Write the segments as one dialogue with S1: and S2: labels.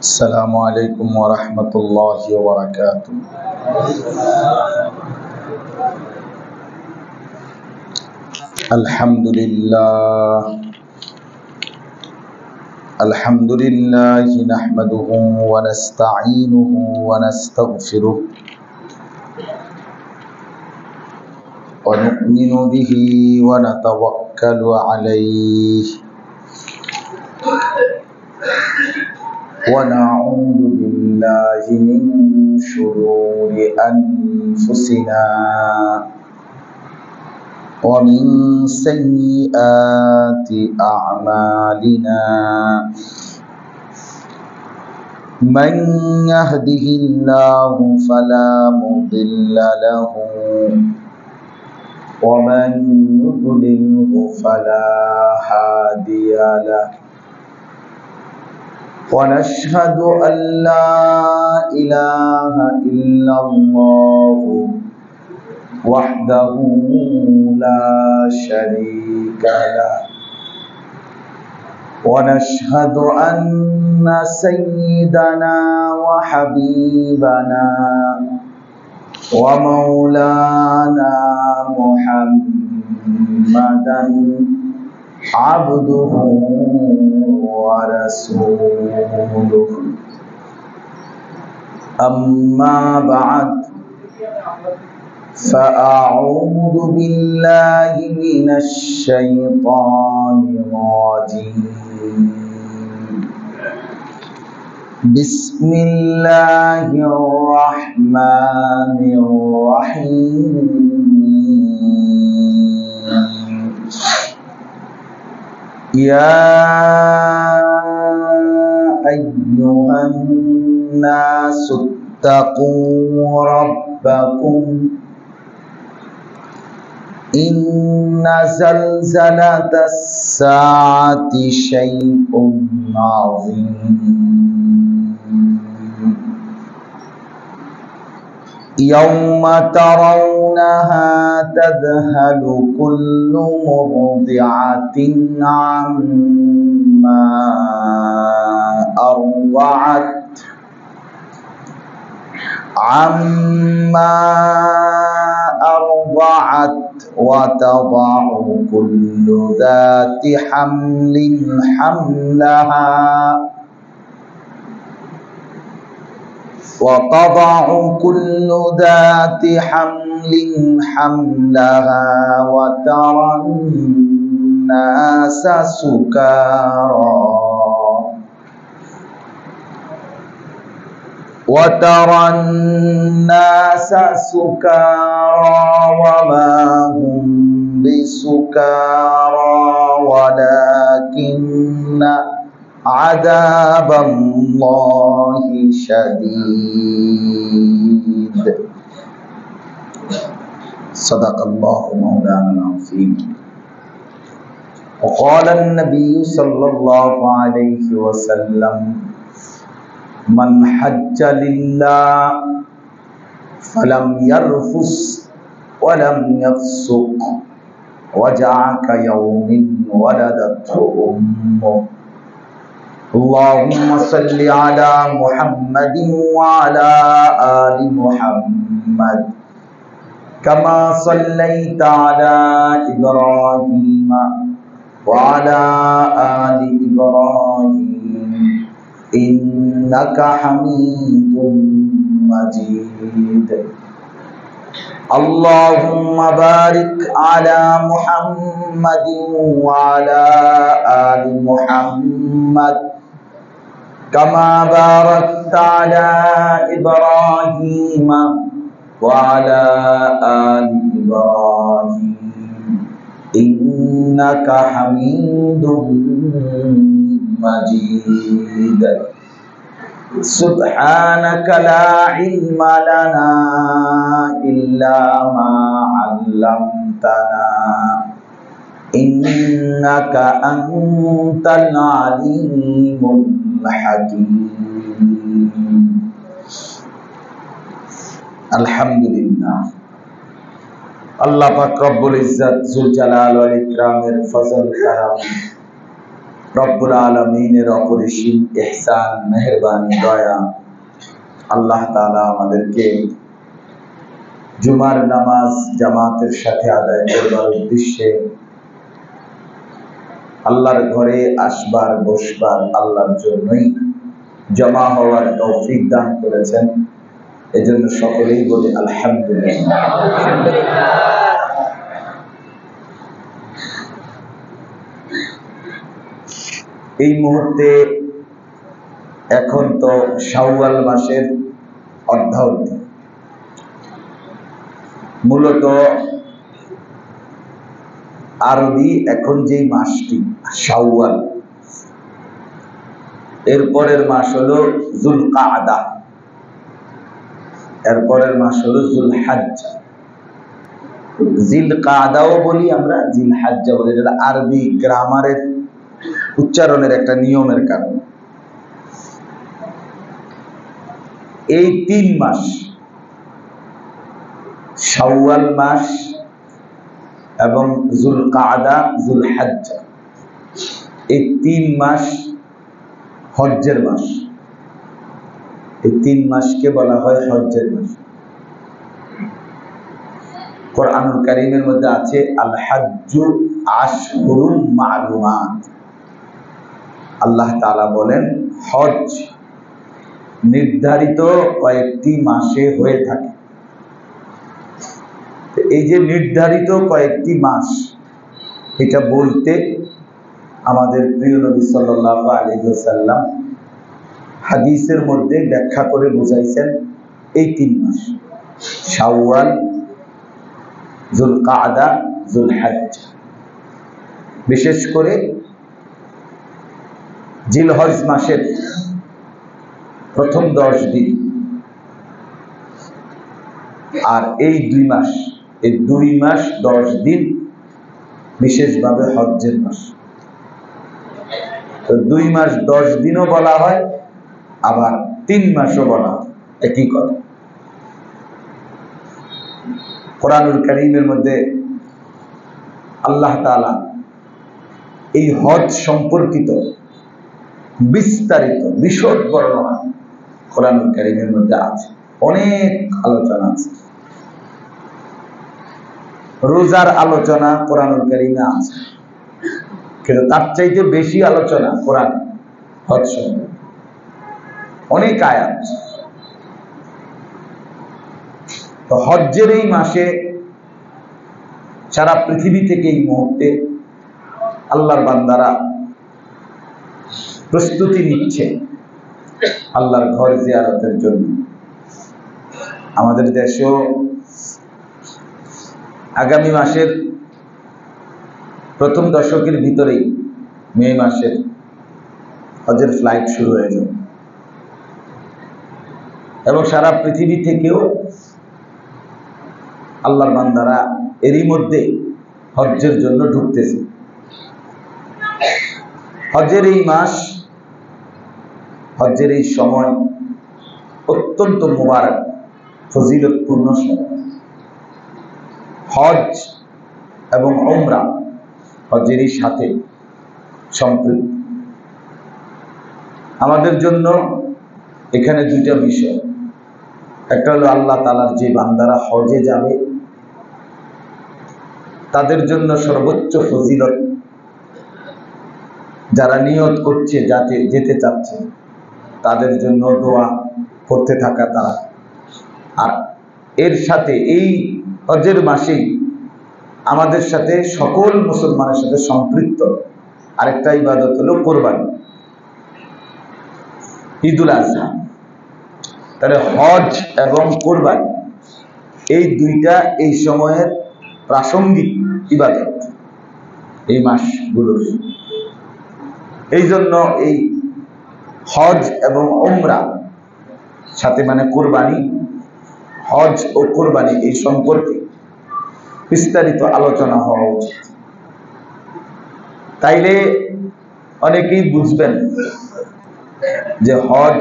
S1: السلام عليكم ورحمة الله وبركاته. الحمد لله نحمده ونستعينه ونستغفره ونؤمن به ونتوكل عليه ونعوذ بالله من شرور أنفسنا ومن سيئات أعمالنا من يهده الله فلا مضل له ومن يضلله فلا هادي له ونشهد أن لا إله إلا الله وحده لا شريك له ونشهد أن سيدنا وحبيبنا ومولانا محمدا عبده ورسوله أما بعد فأعوذ بالله من الشيطان الرجيم بسم الله الرحمن الرحيم يا أيها الناس اتقوا ربكم إن زلزلة الساعة شيء عظيم يوم ترونها تذهل كل مرضعة عما أرضعت وتضع كل ذات حمل حملها وترى الناس سكارى وما هم بسكارى ولكن عذاب الله شديد صدق الله مولانا العظيم وقال النبي صلى الله عليه وسلم من حج لله فلم يرفث ولم يفسق رجع كيوم ولدته أمه اللهم صل على محمد وعلى آل محمد كما صليت على إبراهيم وعلى آل إبراهيم إنك حميد مجيد اللهم بارك على محمد وعلى آل محمد كما باركت على إبراهيم وعلى آل إبراهيم إنك حميد مجيد سبحانك لا علم لنا إلا ما علمتنا إنك أنت العليم الحكيم الحمد لله আল্লাহ পাক রব্বুল ইজ্জত জুল জালাল ওয়াল ইকরামের ফজল কারাম রব্বুল আলামিনের অপরিসীম ইহসান, মেহেরবানি, দয়া, আল্লাহ তাআলা আমাদেরকে জুমার নামাজ জামাতের সাথে আদায় করবার উদ্দেশ্যে আল্লাহর ঘরে আসবার বসবার আল্লাহর জন্যই জমা হওয়ার তৌফিক দান করেছেন। এজন্য সকলেই বলি আলহামদুলিল্লাহ। এই মুহূর্তে এখন তো শাওয়াল মাসের অর্ধাবধি। মূলত আরবি এখন যে মাসটি শাওয়াল, এরপরের মাস হলো যুলকাদা, এরপরের মাস হলো যুলহজ্জা। জিলকাদাও বলি আমরা, জিলহজ্জা বলি। এটা আরবি গ্রামারের উচ্চারণের একটা নিয়মের কারণে। এই 3 মাস, শাওয়াল মাস এবং যুলকাদা, যুলহজ্জা, এই 3 মাস হজ্জের মাস। এই 3 মাসকে বলা হয় হজ্জের মাস। কোরআনুল কারীমের মধ্যে আছে আল হাজ্জু আশহুরুম মা'লুমাত। আল্লাহ তাআলা বলেন হজ নির্ধারিত কয়েকটি মাসে হয়ে থাকে। এই যে নির্ধারিত কয়েকটি মাস, এটা বলতে আমাদের প্রিয় নবী সাল্লাল্লাহু আলাইহি ওয়াসাল্লাম হাদিসের মধ্যে ব্যাখ্যা করে বুঝাইছেন এই 3 মাস, শাওয়াল, যুলকাদা, যুলহজ্জা। বিশেষ করে জিলহজ মাসের প্রথম 10 দিন আর এই 2 মাস, এই 2 মাস 10 দিন বিশেষভাবে হজ্জের মাস। তো 2 মাস 10 দিনও বলা হয়, আবার 3 মাসও বলা হয়, একই কথা। কোরআনুল কারীমের মধ্যে আল্লাহ তাআলা এই হজ সম্পর্কিত বিস্তারিত বিশদ বর্ণনা কোরআনুল কারীমের মধ্যে আছে, অনেক আলোচনা আছে। রোজার আলোচনা কোরআনুল কারীমে আছে, কিন্তু তার চাইতে বেশি আলোচনা কোরআন হজ সম্পর্কে, অনেক আয়াত। তো হজ্জের এই মাসে সারা পৃথিবী থেকে এই মুহূর্তে আল্লাহর বান্দারা প্রস্তুতি নিচ্ছে আল্লাহর ঘর জিয়ারতের জন্য। আমাদের দেশেও আগামী মাসের প্রথম দশকের ভিতরেই, মে মাসের, হজের ফ্লাইট শুরু হয়ে যাবে এবং সারা পৃথিবী থেকেও আল্লাহর বান্দারা এরই মধ্যে হজ্জের জন্য ঢুকতেছে। হজ্জের এই মাস, হজ্জের এই সময় অত্যন্ত মুবারক, ফজিলতপূর্ণ সময়। হজ এবং উমরা হজ্জের সাথে সম্পৃক্ত। আমাদের জন্য এখানে 2টা বিষয়। একটা হলো আল্লাহ তাআলার যে বান্দারা হজে যাবে তাদের জন্য সর্বোচ্চ ফজিলত, যারা নিয়ত করছে যেতে চাচ্ছে তাদের জন্য দোয়া করতে থাকা তারা। আর এর সাথে এই হজের মাসেই আমাদের সাথে সকল মুসলমানের সাথে সম্পৃক্ত আরেকটা ইবাদত হলো কোরবানি, ঈদুল আজহা। তাহলে হজ এবং কোরবানি এই 2টা এই সময়ের প্রাসঙ্গিক ইবাদত এই মাসগুলোর। এই জন্য এই হজ এবং উমরা সাথে, মানে কোরবানি, হজ ও কোরবানি এই সম্পর্কে বিস্তারিত আলোচনা হওয়া উচিত। তাইলে অনেকেই বুঝবেন যে হজ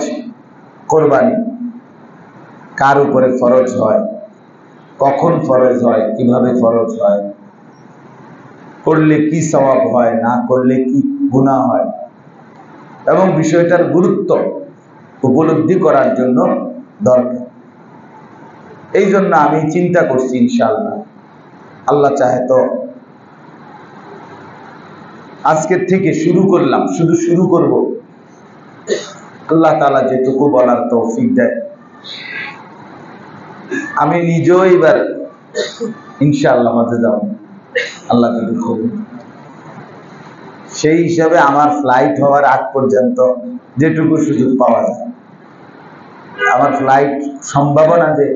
S1: কোরবানি কার উপরে ফরজ হয়, কখন ফরজ হয়, কিভাবে ফরজ হয়, করলে কি সওয়াব হয়, না করলে কি গুনাহ হয়। এবং বিষয়টার গুরুত্ব উপলব্ধি করার জন্য দরকার। এই জন্য আমি চিন্তা করছি, ইনশাআল্লাহ আল্লাহ চাহে তো আজকের থেকে শুরু করলাম, শুধু শুরু করব, আল্লাহ তাআলা যেটুকু বলার তৌফিক দেয়। আমি নিজেও এবার ইনশাআল্লাহ হজে যাব, আল্লাহ যদি করবে। সেই হিসাবে আমার ফ্লাইট হওয়ার আগ পর্যন্ত যেটুকু সুযোগ পাওয়া যায়, আমার ফ্লাইট সম্ভাবনা যে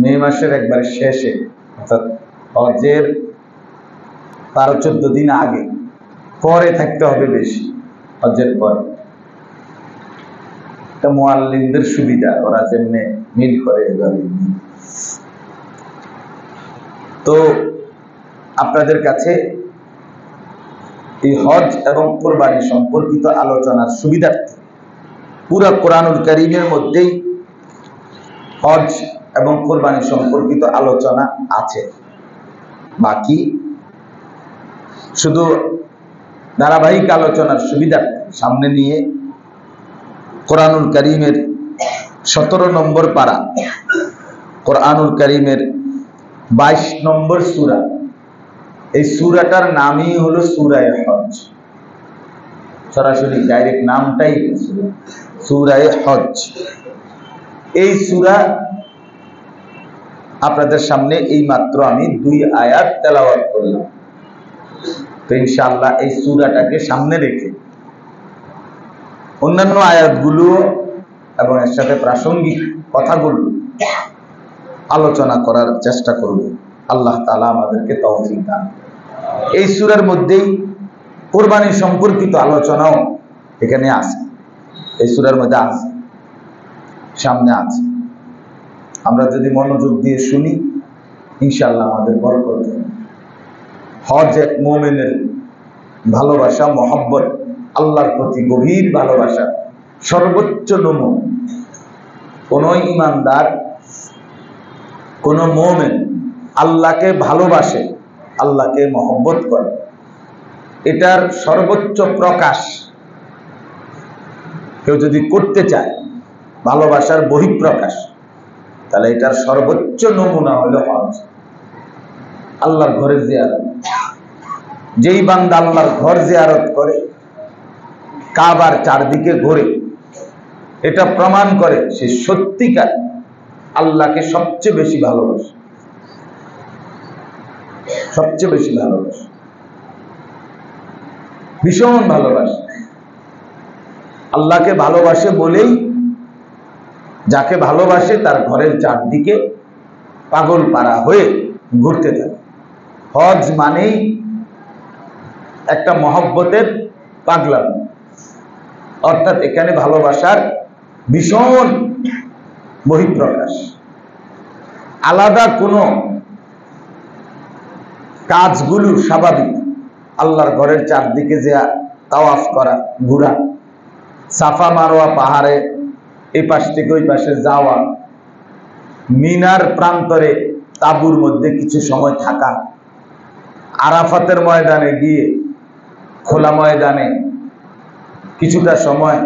S1: মে মাসের একবারে শেষে, অর্থাৎ হজের 12-14 দিন আগে, পরে থাকতে হবে বেশি, হজের পর। এটা মুআল্লিমদের সুবিধা, ওরা যেমনি মিল করে এভাবে। তো আপনাদের কাছে এই হজ এবং কোরবানি সম্পর্কিত আলোচনার সুবিধার্থে পুরা কোরআনুল কারীমের মধ্যেই হজ এবং কোরবানি সম্পর্কিত আলোচনা আছে। বাকি শুধু ধারাবাহিক আলোচনার সুবিধার্থে সামনে নিয়ে কোরআনুল কারীমের 17 নম্বর পারা, কোরআনুল কারীমের 22 নম্বর সূরা, এই সূরাটার নামই হলো সূরায়ে হজ। সরাসরি ডাইরেক্ট নামটাই সূরায়ে হজ। এই সূরা আপনাদের সামনে এই মাত্র আমি 2 আয়াত তেলাওয়াত করলাম। তো ইনশাআল্লাহ এই সূরাটাকে সামনে রেখে অন্যান্য আয়াতগুলো এবং এর সাথে প্রাসঙ্গিক কথাগুলো আলোচনা করার চেষ্টা করব। আল্লাহ তাআলা আমাদেরকে তৌফিক দান। এই সূরার মধ্যেই কোরবানি সম্পর্কিত আলোচনাও এখানে আছে, এই সূরার মধ্যে আছে, সামনে আছে। আমরা যদি মনোযোগ দিয়ে শুনি ইনশাআল্লাহ আমাদের বরকত হবে। হজ এক মুমিনের ভালোবাসা, মহব্বত, আল্লাহর প্রতি গভীর ভালোবাসা সর্বোচ্চ নমুনা। কোন ঈমানদার, কোন মুমিন আল্লাহকে ভালোবাসে, আল্লাহকে মহব্বত করে, এটার সর্বোচ্চ প্রকাশ কেউ যদি করতে চায়, ভালোবাসার বহিঃপ্রকাশ, তাহলে এটার সর্বোচ্চ নমুনা হলো হজ, আল্লাহর ঘরের জিয়ারত। যেই বান্দা আল্লাহর ঘর জিয়ারত করে, কাবার চারদিকে ঘোরে, এটা প্রমাণ করে সে সত্যিকার আল্লাহকে সবচেয়ে বেশি ভালোবাসে, সবচেয়ে বেশি ভালোবাসে, ভীষণ ভালোবাসে। আল্লাহকে ভালোবাসে বলেই যাকে ভালোবাসে তার ঘরের চারদিকে পাগল পাড়া হয়ে ঘুরতে থাকে। হজ মানেই একটা মহব্বতের পাগলামি, অর্থাৎ এখানে ভালোবাসার ভীষণ বহিঃপ্রকাশ। আলাদা কোনো কাজগুলো স্বাভাবিক, আল্লাহর ঘরের চারদিকে যে তাওয়াফ করা, ঘোরা, সাফা মারোয়া পাহাড়ে এই পাশ থেকে ওই পাশে যাওয়া, মিনার প্রান্তরে তাঁবুর মধ্যে কিছু সময় থাকা, আরাফাতের ময়দানে গিয়ে খোলা ময়দানে কিছুটা সময়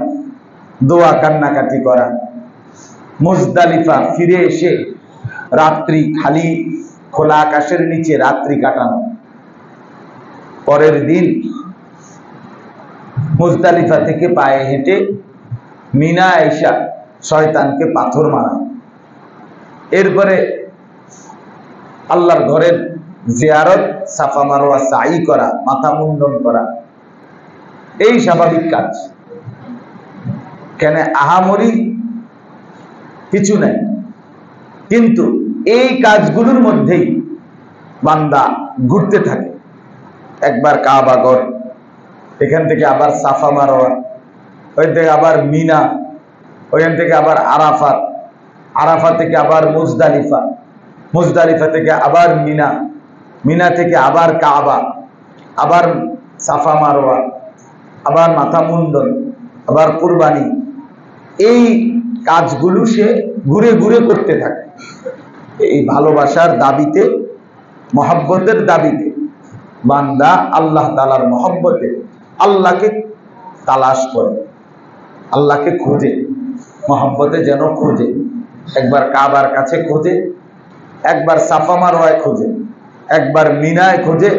S1: দোয়া কান্নাকাটি করা, মুজদালিফা ফিরে এসে রাত্রি খালি খোলা আকাশের নিচে রাত্রি কাটানো, পরের দিন মুজদালিফা থেকে পায়ে হেঁটে মিনা আয়েশা শয়তানকে পাথর মারা, এরপরে আল্লাহর ঘরের জিয়ারত, সাফা মারওয়া সাই করা, মাথা মুন্ডন করা, এই স্বাভাবিক কাজ। কেন আহামরি কিছু নাই, কিন্তু এই কাজগুলোর মধ্যেই বান্দা ঘুরতে থাকে। একবার কাবা ঘর, এখান থেকে আবার সাফা মারওয়া, ওই থেকে আবার মিনা, ওইখান থেকে আবার আরাফাত, আরাফা থেকে আবার মুজদালিফা, মুজদালিফা থেকে আবার মিনা, মিনা থেকে আবার কাবা, আবার সাফা মারওয়া, আবার মাথা মুন্ডন, আবার কুরবানি। এই কাজগুলো সে ঘুরে ঘুরে করতে থাকে। এই ভালোবাসার দাবিতে, মহব্বতের দাবিতে বান্দা আল্লাহ তাআলার মহব্বতে আল্লাহকে তালাশ করে, আল্লাহকে খোঁজে, মহব্বতে যেন খোঁজে। একবার কাবার কাছে খোঁজে, একবার সাফা মারওয়ায় খোঁজে, একবার মিনায় খোঁজে,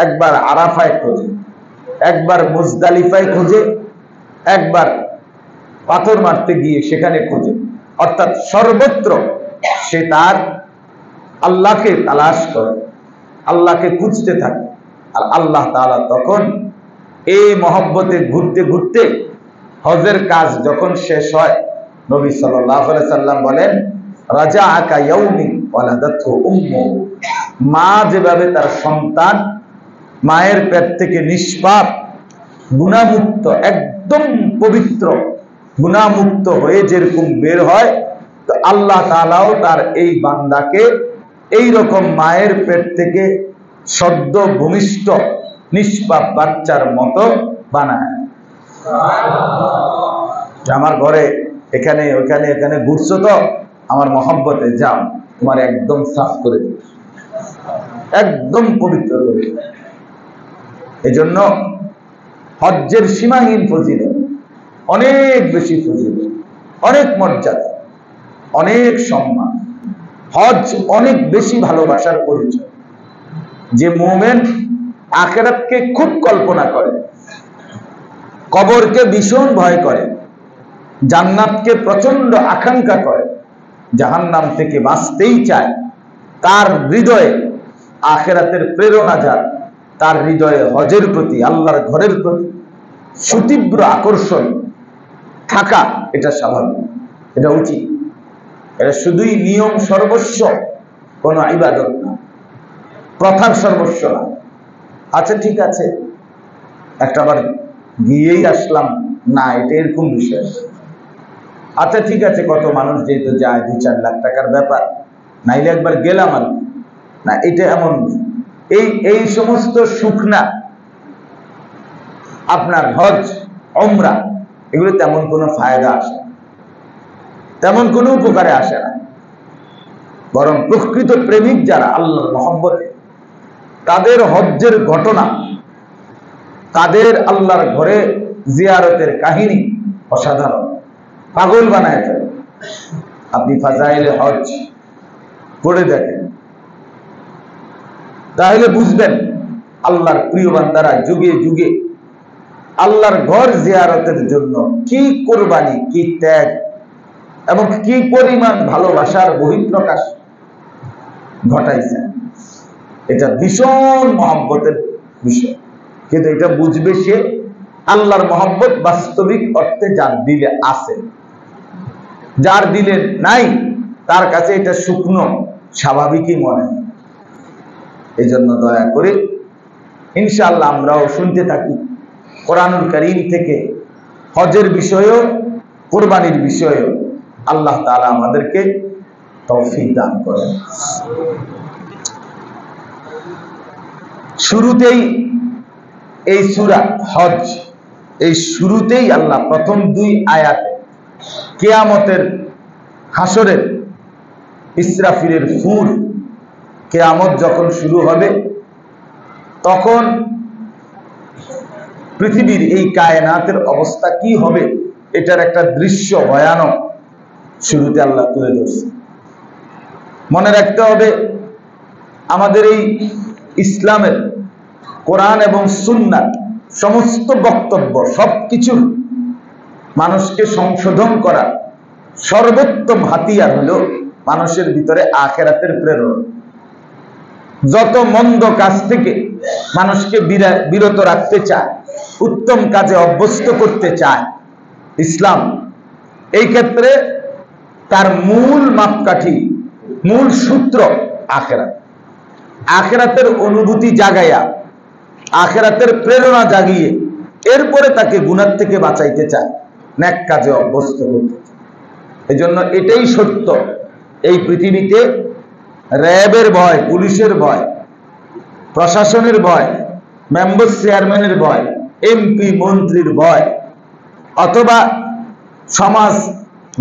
S1: একবার আরাফায় খোঁজে, একবার মুজদালিফায় খোঁজে, একবার পাথর মারতে গিয়ে সেখানে খোঁজে। অর্থাৎ সর্বত্র সে তার আল্লাহকে তালাশ করে, আল্লাহকে খুঁজতে থাকে। আর আল্লাহ তাআলা তখন এই মহব্বতে ঘুরতে ঘুরতে হজের কাজ যখন শেষ হয়, নবী সাল্লাল্লাহু আলাইহি সাল্লাম বলেন, রাজাআকা ইয়াউমি ওয়ালাদাতহু উম্মুহু, মা যেভাবে তার সন্তান মায়ের পেট থেকে নিষ্পাপ গুনাহমুক্ত একদম পবিত্র গুনাহমুক্ত হয়ে যেরকম বের হয়, তো আল্লাহ তাআলাও তার এই বান্দাকে এই রকম মায়ের পেট থেকে সদ্য ভূমিষ্ঠ নিষ্পাপ বাচ্চার মতো বানায়। আমার ঘরে এখানে ওখানে এখানে ঘুরছো তো, আমার মহব্বতে যাও, তোমার একদম সাফ করে দিই, একদম পবিত্র করে দিই। এই জন্য হজ্জের সীমাহীন ফজিলত, অনেক বেশি ফজিলত, অনেক মর্যাদা, অনেক সম্মান। হজ অনেক বেশি ভালোবাসার পরিচয়। যে মুমিন আখিরাতকে খুব কল্পনা করে, কবরকে ভীষণ ভয় করে, জান্নাতকে প্রচন্ড আকাঙ্ক্ষা করে, জাহান্নাম থেকে বাঁচতেই চায়, তার হৃদয়ে আখিরাতের প্রেরণা যার, তার হৃদয়ে হজের প্রতি, আল্লাহর ঘরের প্রতি সুতীব্র আকর্ষণ থাকা, এটা স্বাভাবিক, এটা উচিত। এটা শুধুই নিয়ম সর্বস্ব কোনো ইবাদত না, প্রথার সর্বস্ব না। আচ্ছা ঠিক আছে, একটাবার গিয়েই আসলাম না, এটা এরকম বিষয়। আচ্ছা ঠিক আছে, কত মানুষ যেহেতু যায়, 2-4 লাখ টাকার ব্যাপার, নাইলে একবার গেলাম আর না, এটা এমন এই সমস্ত সুখ না। আপনার হজ উমরা এগুলো তেমন কোনো ফায়দা আসে না, তেমন কোনো উপকারে আসে না। বরং প্রকৃত প্রেমিক যারা আল্লাহর মহব্বতে, তাদের হজ্জের ঘটনা, তাদের আল্লাহর ঘরে জিয়ারতের কাহিনী অসাধারণ, পাগল বানায় ফেলে। আপনি ফাজাইলে হজ পড়ে দেখেন, তাহলে বুঝবেন আল্লাহর প্রিয় বান্দারা যুগে যুগে আল্লাহর ঘর জিয়ারতের জন্য কি কোরবানি, কি ত্যাগ এবং কি পরিমাণ ভালোবাসার বহিঃপ্রকাশ ঘটাইছেন। এটা ভীষণ মহব্বতের বিষয়। কিন্তু এটা বুঝবে সে আল্লাহর মহব্বত বাস্তবিক অর্থে যার দিলে আছে, যার দিলে নাই তার কাছে এটা শুকনো স্বাভাবিকই মনে হয়। এই জন্য দয়া করে ইনশাআল্লাহ আমরাও শুনতে থাকি কোরআনুল কারীম থেকে হজের বিষয়েও কোরবানির বিষয়েও আল্লাহ তাআলা আমাদেরকে তৌফিক দান করেন। শুরুতেই এই সূরা হজ, এই শুরুতেই আল্লাহ প্রথম 2 আয়াতে কিয়ামতের, হাসরের, ইসরাফিলের ফুল, কিয়ামত যখন শুরু হবে তখন পৃথিবীর এই কায়নাতের অবস্থা কি হবে এটার একটা দৃশ্য ভয়ানক শুরুতে আল্লাহ তুলে ধরছে। মনে রাখতে হবে আমাদের এই ইসলামের কোরআন এবং সুন্নাহ সমস্ত বক্তব্য, সবকিছু মানুষকে সংশোধন করা সর্বোত্তম হাতিয়ার হলো মানুষের ভিতরে আখিরাতের প্রেরণা। যত মন্দ কাজ থেকে মানুষকে বিরত রাখতে চায়, উত্তম কাজে অভ্যস্ত করতে চায় ইসলাম, এই ক্ষেত্রে তার মূল মাপকাঠি, মূল সূত্র আখিরাত। আখিরাতের অনুভূতি জাগাইয়া, আখিরাতের প্রেরণা জাগিয়ে এরপরে তাকে গুনাহ থেকে বাঁচাইতে চায়, নেক কাজে অভ্যস্ত করতে চায়। এই জন্য এটাই সত্য, এই পৃথিবীতে র্যাবের ভয়, পুলিশের ভয়, প্রশাসনের ভয়, মেম্বার চেয়ারম্যানের ভয়, এমপি মন্ত্রীর ভয়, অথবা সমাজ,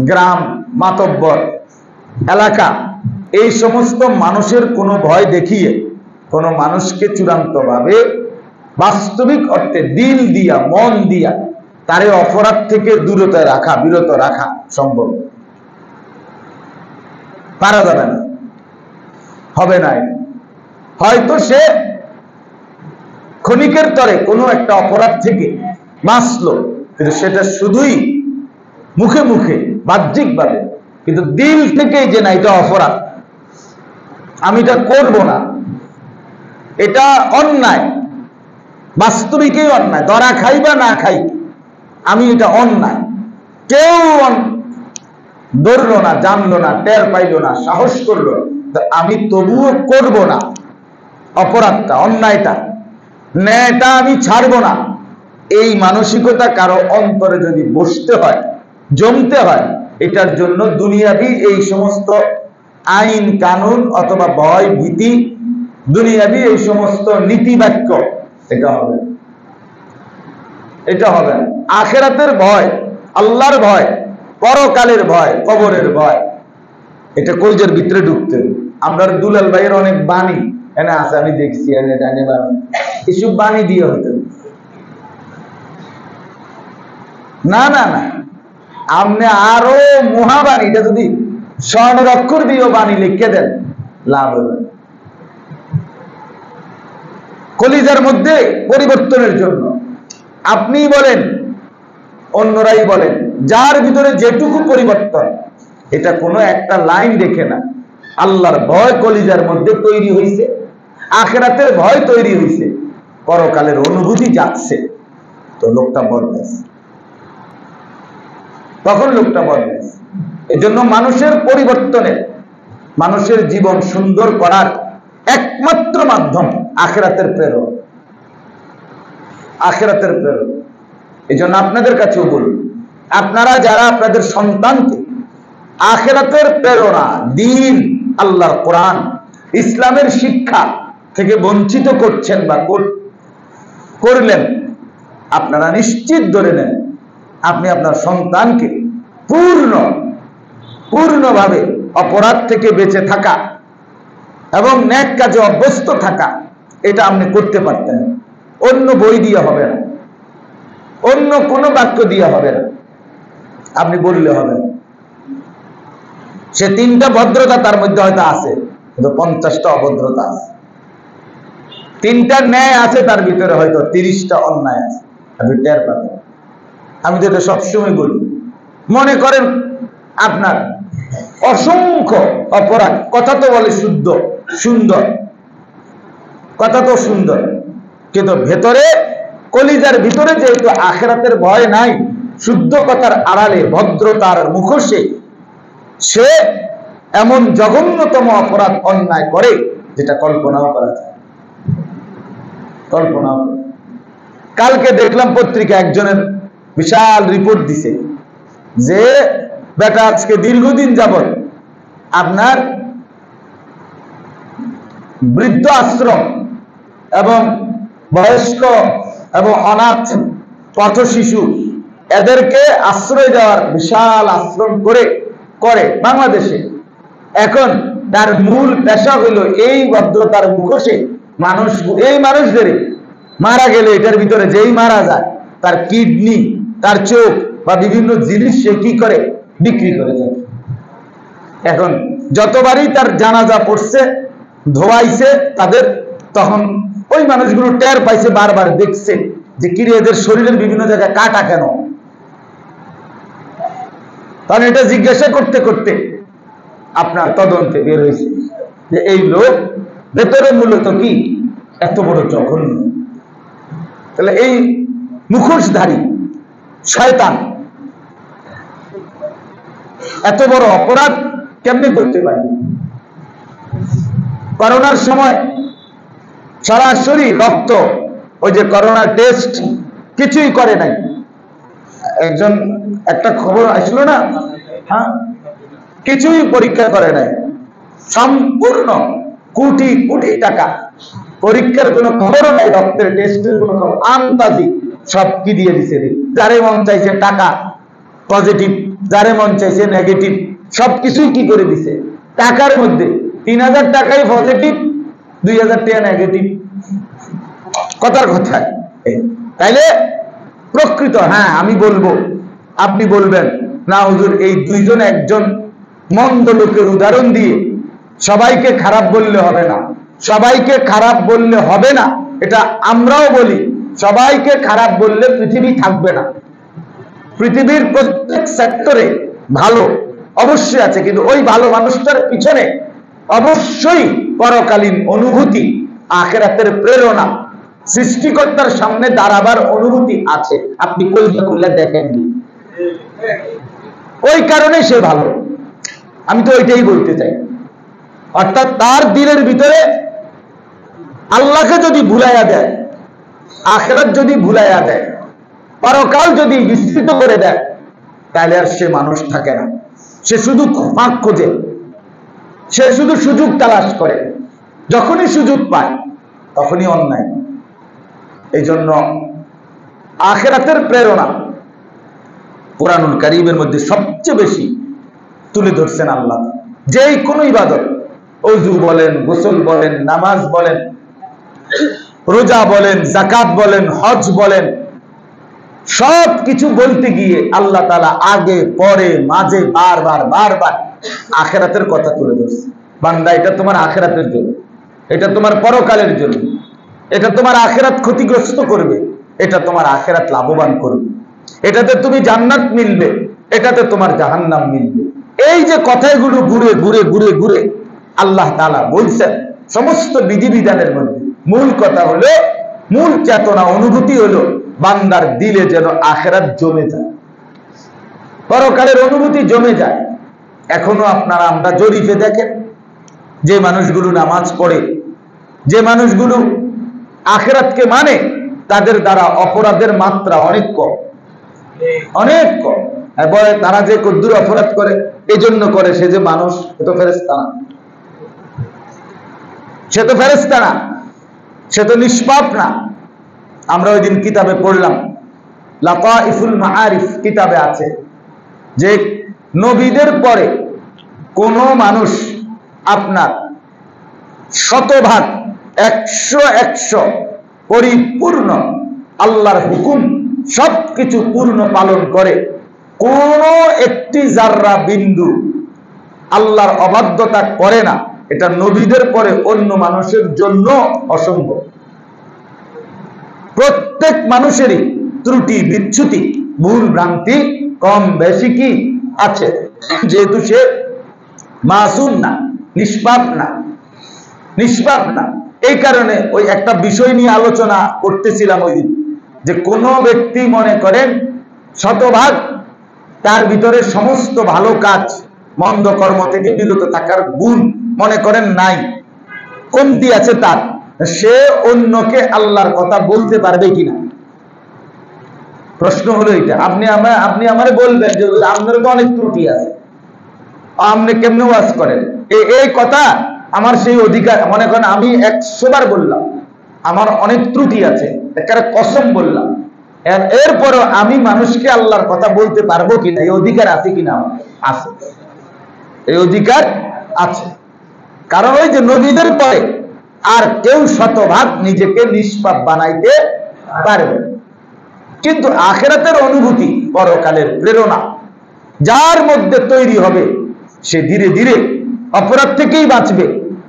S1: গ্রাম, মাতব্বর, এলাকা, এই সমস্ত মানুষের কোনো ভয় দেখিয়ে কোনো মানুষকে চূড়ান্তভাবে বাস্তবিক অর্থে দিল দিয়া, মন দিয়া তারে অপরাধ থেকে দূরতা রাখা, বিরত রাখা সম্ভব পারা যাবে না, হবে না। হয়তো সে ক্ষণিকের তরে কোনো একটা অপরাধ থেকে বাঁচলো, কিন্তু সেটা শুধুই মুখে মুখে বাহ্যিক ভাবে, কিন্তু দিল থেকেই যে না এটা অপরাধ, আমি এটা করব না, এটা অন্যায়, বাস্তবিকই অন্যায়, ধরা খাই বা না খাই আমি এটা অন্যায়, কেউ ধরলো না, জানলো না, টের পাইলো না, সাহস করলো, আমি তবুও করব না, অপরাধটা, অন্যায়টা, ন্যায়টা আমি ছাড়বো না, এই মানসিকতা কারো অন্তরে যদি বসতে হয়, জমতে হয়, এটার জন্য দুনিয়াবি এই সমস্ত আইন কানুন অথবা ভয় ভীতি, দুনিয়াবি এই সমস্ত নীতি বাক্য, এটা হবে, এটা হবে। আখিরাতের ভয়, আল্লাহর ভয়, পরকালের ভয়, কবরের ভয়, এটা কলজের ভিতরে ঢুকতে। আমরা দুলাল ভাইয়ের অনেক বাণী এনে আছে, আমি দেখছি এসব বাণী দিয়ে হইতে না না না, আপনি আরো মহাবাণীটা যদি স্বর্ণের অক্ষর দিয়েও বাণী লিখে দেন লাভ হবে। কলিজার মধ্যে পরিবর্তনের জন্য আপনি বলেন, অন্যরাই বলেন, যার ভিতরে যেটুকু পরিবর্তন, এটা কোনো একটা লাইন দেখে না, আল্লাহর ভয় কলিজার মধ্যে তৈরি হয়েছে, আখিরাতের ভয় তৈরি হয়েছে, পরকালের অনুভূতি যাচ্ছে, তো লোকটা বদলাইছে, তখন লোকটা বদলাইছে। এজন্য মানুষের পরিবর্তনের, মানুষের জীবন সুন্দর করার একমাত্র মাধ্যম আখিরাতের প্রেরণ, আখিরাতের প্রেরণ। এজন্য আপনাদের কাছেও বলুন, আপনারা যারা আপনাদের সন্তানকে আখিরাতের প্রেরণা, দ্বীন, আল্লাহর কোরআন, ইসলামের শিক্ষা থেকে বঞ্চিত করছেন বা করলেন, আপনারা নিশ্চিত ধরে নেন আপনি আপনার সন্তানকে পূর্ণভাবে অপরাধ থেকে বেঁচে থাকা এবং নেক কাজে অভ্যস্ত থাকা, এটা আপনি করতে পারতেন। অন্য বই দিয়ে হবে না, অন্য কোনো বাক্য দিয়ে হবে না, আপনি বললে হবে না। সে 3টা ভদ্রতা তার মধ্যে হয়তো আছে, কিন্তু 50টা অভদ্রতা আছে। 3টা ন্যায় আছে তার ভিতরে, হয়তো 30টা অন্যায় আছে, আপনি টের পাবেন। আমি তো এটা সবসময় বলি, মনে করেন আপনার অসংখ্য অপরাধ, কথা তো বলে শুদ্ধ সুন্দর, কথা তো সুন্দর, কিন্তু ভেতরে কলিজার ভিতরে যেহেতু আখিরাতের ভয় নাই, শুদ্ধ কথার আড়ালে ভদ্রতার মুখোশে সে এমন জঘন্যতম অপরাধ অন্যায় করে যেটা কল্পনাও করা যায়, কল্পনাও। কালকে দেখলাম পত্রিকা একজনের বিশাল রিপোর্ট দিছে যে বেটা আজকে দীর্ঘদিন যাবত আপনার বৃদ্ধ আশ্রম এবং বয়স্ক এবং অনাথ পথ শিশু এদেরকে আশ্রয় দেওয়ার বিশাল আশ্রম করে বাংলাদেশে। এখন তার মূল পেশা হইল এই ভদ্রতার মুখোশে মানুষ, এই মানুষদের মারা গেলে এটার ভিতরে যেই মারা যায় তার কিডনি, তার চোখ বা বিভিন্ন জিনিস সে কি করে, বিক্রি করে যায়। এখন যতবারই তার জানাজা পড়ছে, ধোয়াইছে তাদের, তখন ওই মানুষগুলো টের পাইছে, বারবার দেখছে যে কিরে এদের শরীরের বিভিন্ন জায়গায় কাটা কেন। কারণ এটা জিজ্ঞাসা করতে করতে আপনার তদন্তে বের হয়েছে যে এই লোক ভেতরে মূলত কি এত বড় জঘন্য। তাহলে এই মুখোশধারী শয়তান এত বড় অপরাধ কেমনে করতে পারে? করোনার সময় সরাসরি রক্ত, ওই যে করোনার টেস্ট কিছুই করে নাই, একটা খবর আসলো না, হ্যাঁ, কিছুই পরীক্ষা করে নাই, সম্পূর্ণ কোটি কোটি টাকা পরীক্ষার কোনো খবরও নাই, রক্তের টেস্টের কোনো খবর, আন্দাজি সব কি দিয়ে দিছে, যারে মন চাইছে টাকা পজিটিভ, যারে মন চাইছে নেগেটিভ, সবকিছুই কি করে দিছে টাকার মধ্যে। 3000 টাকাই পজিটিভ, 2000 টাকা নেগেটিভ। কথার কথা। তাইলে প্রকৃত, হ্যাঁ আমি বলবো, আপনি বলবেন না হুজুর এই দুইজন একজন মন্দ লোকের উদাহরণ দিয়ে সবাইকে খারাপ বললে হবে না, সবাইকে খারাপ বললে হবে না, এটা আমরাও বলি। সবাইকে খারাপ বললে পৃথিবী থাকবে না। পৃথিবীর প্রত্যেক সেক্টরে ভালো অবশ্যই আছে, কিন্তু ওই ভালো মানুষটার পিছনে অবশ্যই পরকালীন অনুভূতি, আখিরাতের প্রেরণা, সৃষ্টিকর্তার সামনে দাঁড়াবার অনুভূতি আছে। আপনি কলজা খুলে দেখেননি, ওই কারণে সে ভালো। আমি তো ওইটাই বলতে চাই। অর্থাৎ তার দিলের ভিতরে আল্লাহকে যদি ভুলাইয়া দেয়, আখিরাত যদি ভুলাইয়া দেয়, পরকাল যদি বিস্তৃত করে দেয়, তাহলে আর সে মানুষ থাকে না। সে শুধু ফাঁক খোঁজে, সে শুধু সুযোগ তালাশ করে, যখনই সুযোগ পায় তখনই অন্যায়। এই জন্য আখিরাতের প্রেরণা কুরআনুল কারীমের মধ্যে সবচেয়ে বেশি তুলে ধরছেন আল্লাহ। যেই কোনো ইবাদত, ওযু বলেন, গোসল বলেন, নামাজ বলেন, রোজা বলেন, যাকাত বলেন, হজ বলেন, সব কিছু বলতে গিয়ে আল্লাহ তাআলা আগে পরে মাঝে বারবার বারবার আখিরাতের কথা তুলে ধরছে। বান্দা, এটা তোমার আখিরাতের জন্য, এটা তোমার পরকালের জন্য, এটা তোমার আখিরাত ক্ষতিগ্রস্ত করবে, এটা তোমার আখিরাত লাভবান করবে, এটাতে তুমি জান্নাত মিলবে, এটাতে তোমার জাহান্নাম মিলবে। এই যে কথাগুলো ঘুরে ঘুরে ঘুরে ঘুরে আল্লাহ তাআলা বলছেন, সমস্ত বিধিবিধানের মধ্যে মূল কথা হলো, মূল চেতনা অনুভূতি হলো বান্দার দিলে যেন আখিরাত জমে যায়, পরকালের অনুভূতি জমে যায়। এখনো আপনারা আমরা জরিপে দেখেন, যে মানুষগুলো নামাজ পড়ে, যে মানুষগুলো আখিরাতকে মানে, তাদের দ্বারা অপরাধের মাত্রা অনেক কম, অনেক কম। বলে তারা যে কদ্দুর অপরাধ করে, এই জন্য করে সে যে মানুষ, সে তো ফেরেশতা না, সে তো ফেরেশতা না, সে তো নিষ্পাপ না। আমরা ওই দিন কিতাবে পড়লাম, লাতাইফুল মাআরিফ কিতাবে আছে যে নবীদের পরে কোন মানুষ আপনার শতভাগ 100 পরিপূর্ণ আল্লাহর হুকুম সবকিছু পূর্ণ পালন করে, কোন একটি জাররা বিন্দু আল্লাহর অবাধ্যতা করে না, এটা নবীদের পরে অন্য মানুষের জন্য অসম্ভব। প্রত্যেক মানুষেরই ত্রুটি, বিচ্যুতি, ভুল ভ্রান্তি কম বেশি কি আছে, যেহেতু সে মাসুম না, নিষ্পাপ না, নিষ্পাপ না। এই কারণে ওই একটা বিষয় নিয়ে আলোচনা করতেছিলাম ওই দিন, যে কোন ব্যক্তি মনে করেন শতভাগ তার ভিতরে সমস্ত ভালো কাজ, মন্দ কর্ম থেকে বিরত থাকার গুণ মনে করেন নাই, কমতি আছে তার, সে অন্যকে আল্লাহর কথা বলতে পারবে কিনা? প্রশ্ন হলো এটা। আপনি আমারে বলবেন যে আপনার তো অনেক ত্রুটি আছে, আপনি কেমনে ওয়াজ করেন, এই কথা আমার সেই অধিকার। মনে করেন আমি 100 বার বললাম আমার অনেক ত্রুটি আছে, একেবারে কসম বললাম, এরপরও আমি মানুষকে আল্লাহর কথা বলতে পারবো কিনা, এই অধিকার আছে কিনা? আছে, এই অধিকার আছে। কারণ ওই যে নবীদের পরে আর কেউ শতভাগ নিজেকে নিষ্পাপ বানাইতে পারবে। কিন্তু আখিরাতের অনুভূতি, পরকালের প্রেরণা যার মধ্যে তৈরি হবে, সে ধীরে ধীরে অপরাধ থেকেই বাঁচবে,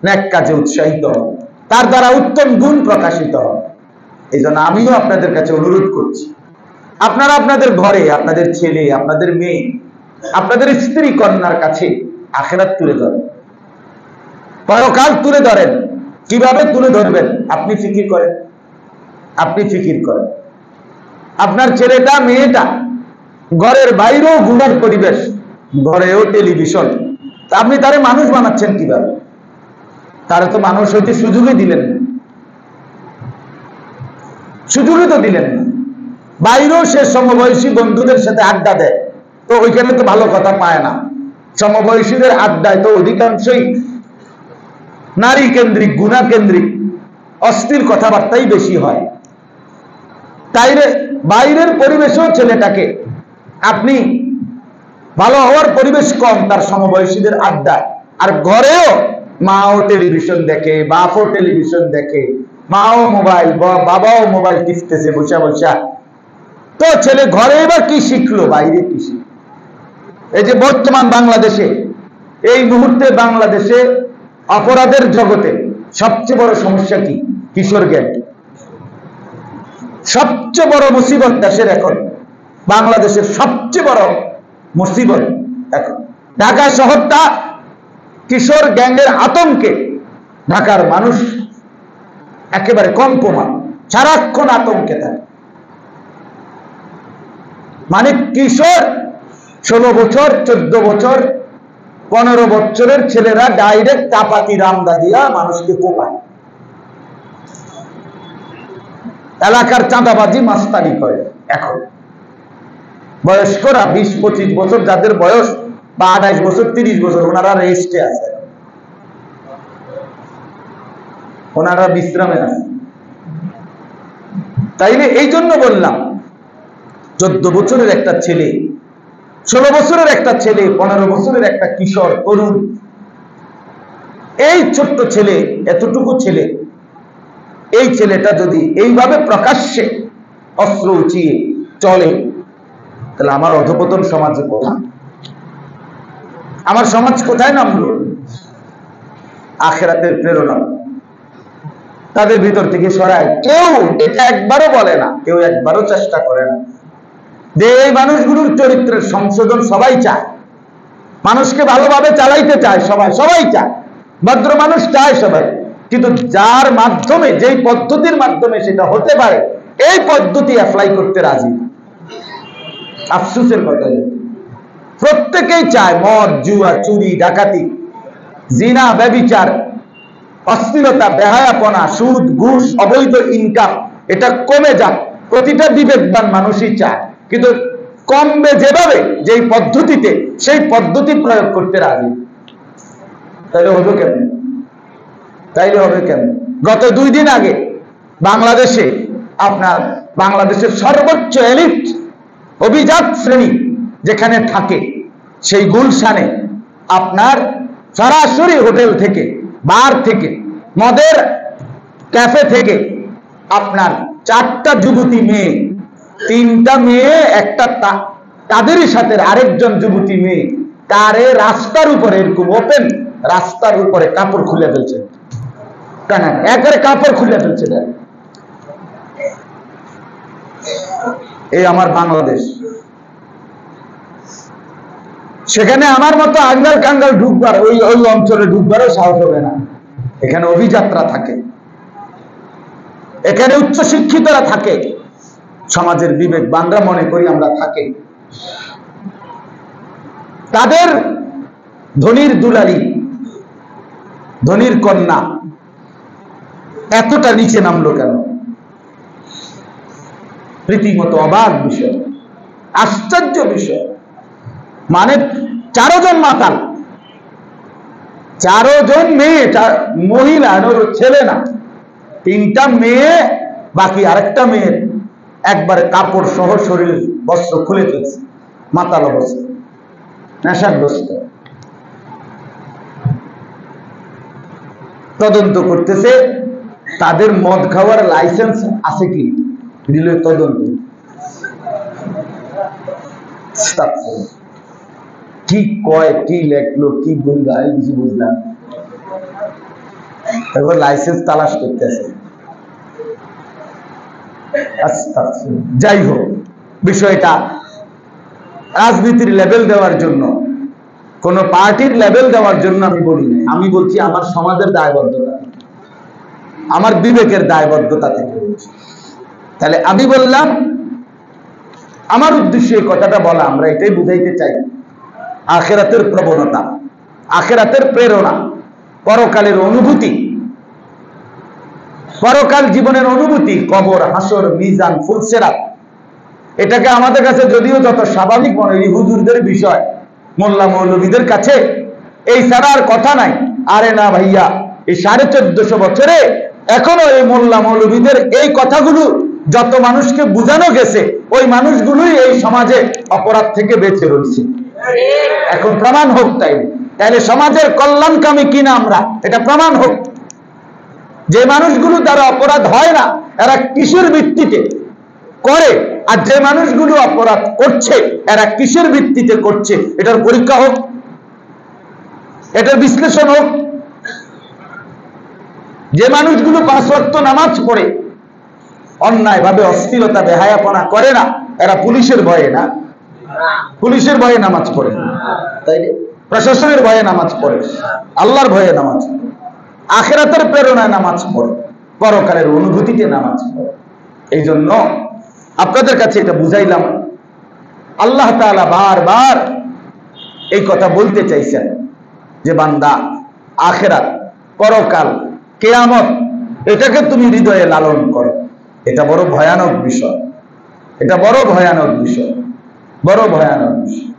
S1: নেক কাজে উৎসাহিত হবে, তার দ্বারা উত্তম গুণ প্রকাশিত হবে। এই জন্য আমিও আপনাদের কাছে অনুরোধ করছি, আপনারা আপনাদের ঘরে, আপনাদের ছেলে, আপনাদের মেয়ে, আপনাদের স্ত্রী কন্যার কাছে আখিরাত তুলে ধরেন, পরকাল তুলে ধরেন। কিভাবে তুলে ধরবেন আপনি ফিকির করেন, আপনি ফিকির করেন। আপনার ছেলেটা, মেয়েটা ঘরের বাইরেও ঘুমার পরিবেশ, ঘরেও টেলিভিশন, আপনি তারে মানুষ বানাচ্ছেন কিভাবে? তারা তো মানুষ হইতে সুযোগই দিলেন না, সুযোগই তো দিলেন না। বাইরেও সে সমবয়সী বন্ধুদের সাথে আড্ডা দেয়, তো ওইখানে তো ভালো কথা পায় না। সমবয়সীদের আড্ডায় তো অধিকাংশই নারী কেন্দ্রিক, গুণা কেন্দ্রিক, অশ্লীল কথাবার্তাই বেশি হয়। তাইলে বাইরের পরিবেশেও ছেলেটাকে আপনি ভালো হওয়ার পরিবেশ কম তার সমবয়সীদের আড্ডা, আর ঘরেও মাও টেলিভিশন দেখে, বাপও টেলিভিশন দেখে, মাও মোবাইল, বাবাও মোবাইল টিপতেছে বসা বসা। তো ছেলে ঘরে এবার কি শিখলো, বাইরে কি শিখলো? এই যে বর্তমান বাংলাদেশে, এই মুহূর্তে বাংলাদেশে অপরাধের জগতে সবচেয়ে বড় সমস্যা কি? কিশোর গ্যাং। সবচেয়ে বড় মুসিবত দেশের এখন, বাংলাদেশের সবচেয়ে বড় মুসিবত এখন ঢাকা শহরটা কিশোর গ্যাংয়ের আতঙ্কে। ঢাকার মানুষ একেবারে কম্পমান, সারাক্ষণ আতঙ্কে থাকে। মানে কিশোর 16 বছর, 14 বছর, 15 বছরের ছেলেরা ডাইরেক্ট চাপাতি রামদা দিয়া মানুষকে কোপায়। এলাকার চাঁদাবাজি মাস্তানি করে। এখন বয়স্করা 20-25 বছর, যাদের বয়স বা 28 বছর, 30 বছর, ওনারা রেস্টে আছে, ওনারা বিশ্রামে আছে। তাইলে এই জন্য বললাম, 14 বছরের একটা ছেলে, 16 বছরের একটা ছেলে, 15 বছরের একটা কিশোর তরুণ, এই ছোট্ট ছেলে, এতটুকু ছেলে, এই ছেলেটা যদি এইভাবে প্রকাশ্যে অস্ত্র উঁচিয়ে চলে, তাহলে আমার অধপতন সমাজে কোথায়? আমার সমাজ কোথায় নামলো? আখিরাতের প্রেরণা তাদের ভিতর থেকে সরায়। কেউ এটা একবারও বলে না, কেউ একবারও চেষ্টা করে না যে এই মানুষগুলোর চরিত্রের সংশোধন। সবাই চায় মানুষকে ভালোভাবে চালাইতে চায়, সবাই চায়, ভদ্র মানুষ চায় সবাই, কিন্তু যার মাধ্যমে, যেই পদ্ধতির মাধ্যমে সেটা হতে পারে, এই পদ্ধতি অ্যাপ্লাই করতে রাজি। আফসোসের কথা, প্রত্যেকেই চায় মদ, জুয়া, চুরি, ডাকাতি, জিনা, ব্যভিচার, অশ্লীলতা, বেহায়াপনা, সুদ, ঘুষ, অবৈধ ইনকাম এটা কমে যাক, প্রতিটা বিবেকবান মানুষই চায়, কিন্তু কমবে যেভাবে, যেই পদ্ধতিতে, সেই পদ্ধতি প্রয়োগ করতে রাজি। তাইলে হবে কেমন? গত 2 দিন আগে বাংলাদেশে, আপনার বাংলাদেশের সর্বোচ্চ এলিট, অভিজাত শ্রেণী যেখানে থাকে, সেই গুলশানে আপনার সরাসরি হোটেল থেকে, বার থেকে, মদের ক্যাফে থেকে আপনার 4টা যুবতী মেয়ে, 3টা মেয়ে, একটা তাদেরই সাথে আরেকজন যুবতী মেয়ে, তারে রাস্তার উপরে, এরকম ওপেন রাস্তার উপরে কাপড় খুলে ফেলছে। একেবারে কাপড় খুলে ফেলছে। এই আমার বাংলাদেশ। সেখানে আমার মতো আঙ্গাল কাঙ্গাল ঢুকবার, ওই অঞ্চলে ঢুকবারও সাহস হবে না। এখানে অভিযাত্রা থাকে, এখানে উচ্চ শিক্ষিতরা থাকে, সমাজের বিবেকবানরা মনে করি আমরা থাকে। তাদের ধনির দুলালি, ধনির কন্যা এতটা নিচে নামলো কেন? রীতিমতো অবাক বিষয়, আশ্চর্য বিষয়। মানে 4 জন মাতাল, 4 জন মেয়ে, মহিলা, ছেলে না, 3টা মেয়ে, বাকি আরেকটা মেয়ের একবারে কাপড় সহ শরীর বস্ত্র খুলে ফেলছে, মাতাল অবস্থা, নেশাগ্রস্ত। তদন্ত করতেছে তাদের মদ খাওয়ার লাইসেন্স আছে কি, দিল তদন্ত। কি কয়, কি লেখলো, কি বললো, আমি কিছু বুঝলাম। এবার লাইসেন্স তালাশ করতেছে। যাই হোক, বিষয়টা রাজনীতির লেভেল দেওয়ার জন্য, কোন পার্টির লেভেল দেওয়ার জন্য আমি বলি না, আমি বলছি আমার সমাজের দায়বদ্ধতা, আমার বিবেকের দায়বদ্ধতা থেকে বলছি। তাহলে আমি বললাম, আমার উদ্দেশ্যে এই কথাটা বলা, আমরা এটাই বুঝাইতে চাই, আখিরাতের প্রবণতা, আখিরাতের প্রেরণা, পরকালের অনুভূতি, পরকাল জীবনের অনুভূতি, কবর, হাসর, মিজান, ফুলসেরাত, এটাকে আমাদের কাছে যদিও যত স্বাভাবিক মনে হয়, হুজুরদের বিষয়, মোল্লা মৌলবীদের কাছে এই ছাড়া আর কথা নাই। আরে না ভাইয়া, এই 1450 বছরে এখনো এই মোল্লা মৌলবীদের এই কথাগুলো যত মানুষকে বোঝানো গেছে, ওই মানুষগুলোই এই সমাজে অপরাধ থেকে বেঁচে রয়েছে। এখন প্রমাণ হোক, তাইলে সমাজের কল্যাণকামী কিনা আমরা, এটা প্রমাণ হোক। যে মানুষগুলো দ্বারা অপরাধ হয় না এরা কিসের ভিত্তিতে করে, আর যে মানুষগুলো অপরাধ করছে এরা কিসের ভিত্তিতে করছে, এটার পরীক্ষা হোক, এটার বিশ্লেষণ হোক। যে মানুষগুলো 5 ওয়াক্ত নামাজ পড়ে অন্যায় ভাবে অশ্লীলতা বেহায়াপনা করে না, এরা পুলিশের ভয়ে না, পুলিশের ভয়ে নামাজ পড়ে, তাই না? প্রশাসনের ভয়ে নামাজ পড়ে, আল্লাহর ভয়ে নামাজ পড়ে, আখিরাতের প্রেরণায় নামাজ পড়ে, পরকালের অনুভূতিতে নামাজ পড়ে। এই জন্য আপনাদের কাছে এটা বুঝাইলাম। আল্লাহ তাআলা বারবার এই কথা বলতে চাইছেন যে বান্দা, আখিরাত, পরকাল, কিয়ামত এটাকে তুমি হৃদয়ে লালন করো। এটা বড় ভয়ানক বিষয়, এটা বড় ভয়ানক বিষয়, বড় ভয়ানক বিষয়।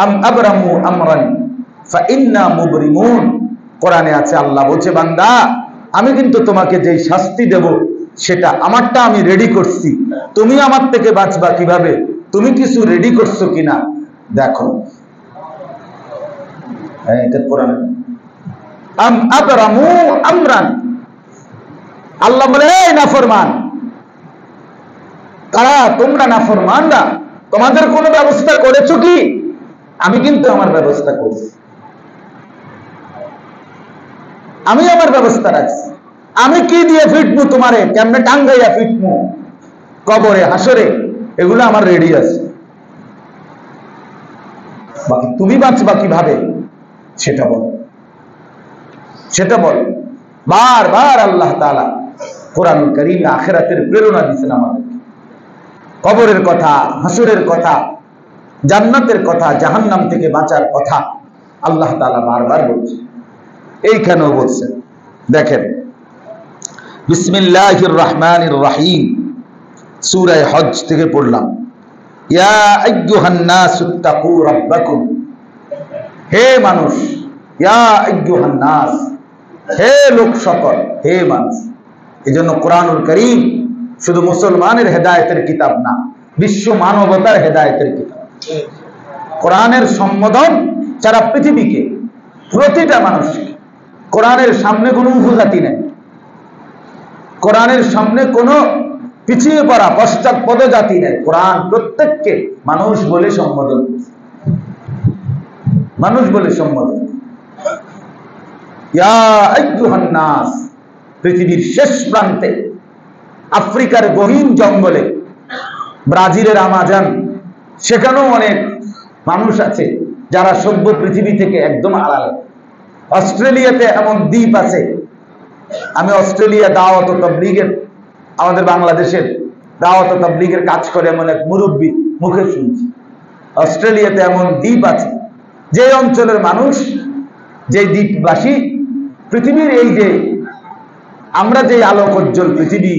S1: আম আবরামু আমরান ফাইন্না মুবরিমুন। কোরআনে আছে, আল্লাহ বলছে বান্দা আমি কিন্তু তোমাকে যেই শাস্তি দেব সেটা আমারটা আমি রেডি করছি, তুমি আমার থেকে বাঁচবা কিভাবে, তুমি কিছু রেডি করছো কিনা দেখো। এটা কোরআনে। আম আবরামু আমরান, আল্লাহ বলে এই নাফরমান, কারা তোমরা নাফরমানরা, তোমাদের কোনো ব্যবস্থা করেছো কি? আমি কিন্তু আমার ব্যবস্থা করছি, আমি আমার ব্যবস্থা রাখছি। আমি কি দিয়ে ফিটমু তোমারে, কেমনে টাঙ্গাইয়া ফিটমু, কবরে হাসরে, এগুলো আমার রেডি আছে। বাকি তুমি বাঁচবা কিভাবে সেটা বল, সেটা বল। বারবার আল্লাহ তাআলা কোরআনুল কারীমে আখিরাতের প্রেরণা দিয়েছেন আমাদের, কবরের কথা, হাসরের কথা, জান্নাতের কথা, জাহান্নাম থেকে বাঁচার কথা আল্লাহ তাআলা বারবার বলছেন। এইখানেও বলছেন, দেখেন বিসমিল্লাহির রহমানির রহিম, সূরা হজ থেকে পড়লাম, ইয়া আইয়ুহান নাসুত্তাকু রাব্বাকুম, হে মানুষ, ইয়া আইয়ুহান নাস, হে লোক সকল, হে মানুষ। এজন্য কোরআনুল কারীম শুধু মুসলমানের হেদায়েতের কিতাব না, বিশ্ব মানবতার হেদায়েতের কিতাব। কোরআনের সম্বোধন সারা পৃথিবীকে, প্রতিটা মানুষকে। কোরআনের সামনে কোনো উপজাতি নেই, কোরআনের সামনে কোনো পিছিয়ে পড়া পশ্চাৎপদ জাতি নেই। কোরআন প্রত্যেককে মানুষ বলে সম্বোধন, মানুষ বলে সম্বোধন। ইয়া আইয়ুহান নাস, পৃথিবীর শেষ প্রান্তে, আফ্রিকার গহীন জঙ্গলে, ব্রাজিলের আমাজন, সেখানেও অনেক মানুষ আছে যারা সভ্য পৃথিবী থেকে একদম আড়ালে। অস্ট্রেলিয়াতে এমন দ্বীপ আছে, আমি অস্ট্রেলিয়া দাওয়াত ও তাবলীগের, আমাদের বাংলাদেশের দাওয়াত ও তাবলীগের কাজ করে এমন এক মুরব্বী মুখে শুনছি, অস্ট্রেলিয়াতে এমন দ্বীপ আছে যে অঞ্চলের মানুষ, যে দ্বীপবাসী, পৃথিবীর এই যে আমরা যে আলোকোজ্জ্বল পৃথিবী,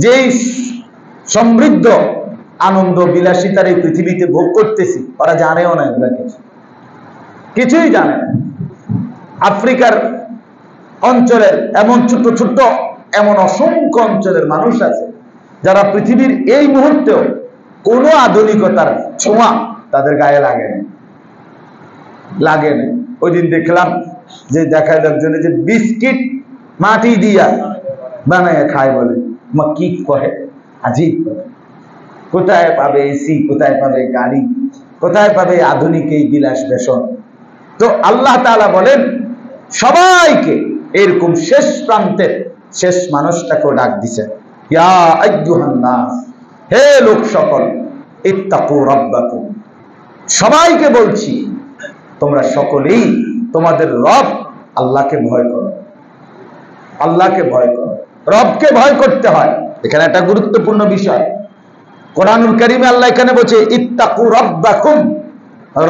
S1: যেই সমৃদ্ধ আনন্দ বিলাসিতার এই পৃথিবীতে ভোগ করতেছি, ওরা জানেও না, এগুলা কিছুই জানে না। আফ্রিকার অঞ্চলের এমন ছোট্ট ছোট্ট এমন অসংখ্য অঞ্চলের মানুষ আছে যারা পৃথিবীর এই মুহূর্তেও কোনো আধুনিকতার ছোঁয়া তাদের গায়ে লাগে না, লাগে না। ওই দিন দেখলাম যে দেখায় লোকজনে যে বিস্কিট মাটি দিয়া বানায় খায়, বলে মা কি কহে, আজীব করে। কোথায় পাবে এসি, কোথায় পাবে গাড়ি, কোথায় পাবে আধুনিক এই বিলাস বেশন? তো আল্লাহ তাআলা বলেন সবাইকে, এরকম শেষ প্রান্তের শেষ মানুষটাকেও ডাক দিছে, ইয়া আইয়ুহান নাস, হে লোক সকল, ইত্তাকু রাব্বাকুম, সবাইকে বলছি তোমরা সকলেই তোমাদের রব আল্লাহকে ভয় করো, আল্লাহকে ভয় করো। রবকে ভয় করতে হয়, এখানে একটা গুরুত্বপূর্ণ বিষয়। কোরআনুল কারীমে আল্লাহ এখানে বলছে ইত্তাকু রাব্বাকুম,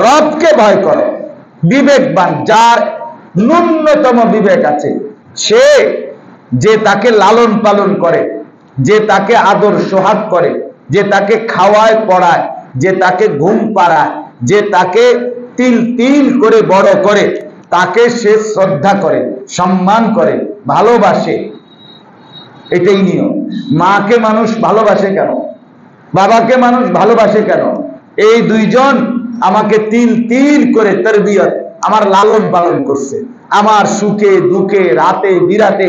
S1: রবকে ভয় করো। বিবেকবান, যার ন্যূনতম বিবেক আছে, সে যে তাকে লালন পালন করে, যে তাকে আদর সোহাগ করে, যে তাকে খাওয়ায় পড়ায়, যে তাকে ঘুম পাড়ায়, যে তাকে তিল তিল করে বড় করে, তাকে সে শ্রদ্ধা করে, সম্মান করে, ভালোবাসে। এটাই নিয়ম। মাকে মানুষ ভালোবাসে কেন, বাবাকে মানুষ ভালোবাসে কেন? এই দুইজন আমাকে তিল তিল করে তরবিয়ত, আমার লালন পালন করছে, আমার সুখে দুঃখে রাতে বিরাতে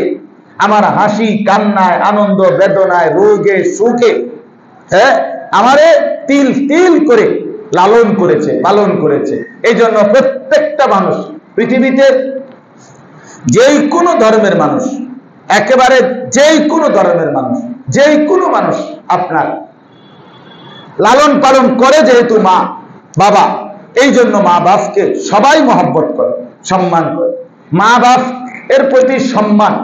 S1: আমার হাসি কান্নায়, আনন্দ বেদনায়, রোগে সুখে, হ্যাঁ, আমারে তিল তিল করে লালন করেছে, পালন করেছে। এই জন্য প্রত্যেকটা মানুষ পৃথিবীতে যেই কোনো ধর্মের মানুষ, একেবারে যেই কোনো ধর্মের মানুষ, যেই কোনো মানুষ আপনার লালন পালন করে, যেহেতু মা বাবা, এই জন্য মা বাপকে সবাই মহব্বত করে, সম্মান করে। মা বাপ এর প্রতি সম্মান,